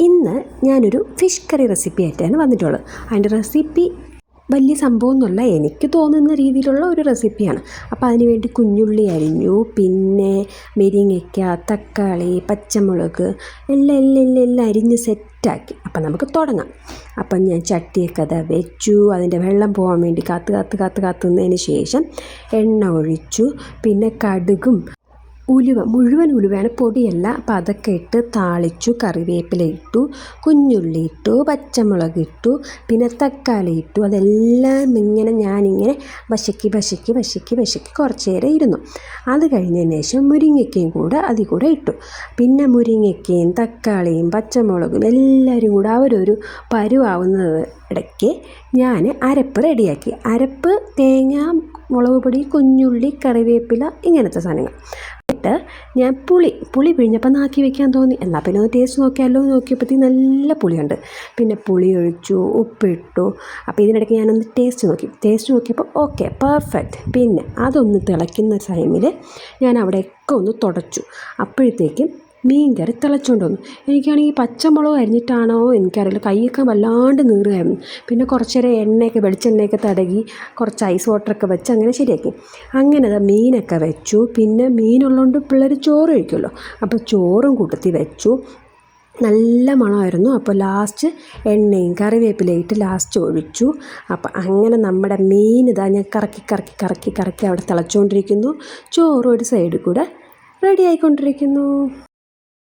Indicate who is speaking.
Speaker 1: ഇന്ന് ഞാനൊരു fish curry recipe ആയിട്ടാണ് വന്നിട്ടുള്ളത്. അതിൻ്റെ റെസിപ്പി വലിയ സംഭവമൊന്നുമല്ല, എനിക്ക് തോന്നുന്ന രീതിയിലുള്ള ഒരു റെസിപ്പിയാണ്. അപ്പോൾ അതിനുവേണ്ടി കുഞ്ഞുള്ളി അരിഞ്ഞു, പിന്നെ മുരിങ്ങയ്ക്ക, തക്കാളി, പച്ചമുളക് എല്ലാം അരിഞ്ഞ് സെറ്റാക്കി. അപ്പം നമുക്ക് തുടങ്ങാം. അപ്പം ഞാൻ ചട്ടിയൊക്കെ വെച്ചു. അതിൻ്റെ വെള്ളം പോകാൻ വേണ്ടി കാത്തുനിന്നതിന് ശേഷം എണ്ണ ഒഴിച്ചു. പിന്നെ കടുകും മുഴുവൻ ഉലുവയാണ്, പൊടിയല്ല. അപ്പോൾ അതൊക്കെ ഇട്ട് താളിച്ചു. കറിവേപ്പില ഇട്ടു, കുഞ്ഞുള്ളി ഇട്ടു, പച്ചമുളക് ഇട്ടു, പിന്നെ തക്കാളി ഇട്ടു. അതെല്ലാം ഞാനിങ്ങനെ വശക്കി കുറച്ച് നേരം ഇരുന്നു. അത് കഴിഞ്ഞതിന് ശേഷം മുരിങ്ങയ്ക്കയും കൂടെ അതിൽ കൂടെ ഇട്ടു. പിന്നെ മുരിങ്ങയ്ക്കയും തക്കാളിയും പച്ചമുളകും എല്ലാവരും കൂടെ അവരൊരു പരുവാവുന്ന ഇടയ്ക്ക് ഞാൻ അരപ്പ് റെഡിയാക്കി. അരപ്പ് തേങ്ങ, മുളക് പൊടി, കുഞ്ഞുള്ളി, കറിവേപ്പില, ഇങ്ങനത്തെ സാധനങ്ങൾ ഇട്ട് ഞാൻ പുളി പിഴിഞ്ഞപ്പോൾ നാക്കി വെക്കാൻ തോന്നി. എന്നാൽ പിന്നെ ഒന്ന് ടേസ്റ്റ് നോക്കിയാലോ നോക്കിയപ്പോഴത്തേക്ക് നല്ല പുളിയുണ്ട്. പിന്നെ പുളി ഒഴിച്ചു, ഉപ്പിട്ടു. അപ്പോൾ ഇതിനിടയ്ക്ക് ഞാനൊന്ന് ടേസ്റ്റ് നോക്കിയപ്പോൾ ഓക്കെ, പെർഫെക്റ്റ്. പിന്നെ അതൊന്ന് തിളയ്ക്കുന്ന ടൈമിൽ ഞാൻ അവിടെയൊക്കെ ഒന്ന് തുടച്ചു. അപ്പോഴത്തേക്കും മീൻ കറി തിളച്ചുകൊണ്ട് വന്നു. എനിക്കാണെങ്കിൽ പച്ചമുളക് അരിഞ്ഞിട്ടാണോ എനിക്കറിയില്ല, കൈയൊക്കെ വല്ലാണ്ട് നീറുകയായിരുന്നു. പിന്നെ കുറച്ച് നേരം വെളിച്ചെണ്ണയൊക്കെ തടകി കുറച്ച് ഐസ് വാട്ടറൊക്കെ വെച്ച് അങ്ങനെ ശരിയാക്കി. അങ്ങനെ മീനൊക്കെ വെച്ചു. പിന്നെ മീനുള്ളതുകൊണ്ട് പിള്ളേർ ചോറ് കഴിക്കുമല്ലോ, അപ്പോൾ ചോറും കൂട്ടത്തിൽ വെച്ചു. നല്ല മണമായിരുന്നു. അപ്പോൾ ലാസ്റ്റ് എണ്ണയും കറിവേപ്പിലയും ഇട്ട് ലാസ്റ്റ് ഒഴിച്ചു. അപ്പം അങ്ങനെ നമ്മുടെ മീൻ ഞാൻ കറക്കി അവിടെ തിളച്ചുകൊണ്ടിരിക്കുന്നു. ചോറും ഒരു സൈഡിൽ കൂടെ റെഡി ആയിക്കൊണ്ടിരിക്കുന്നു.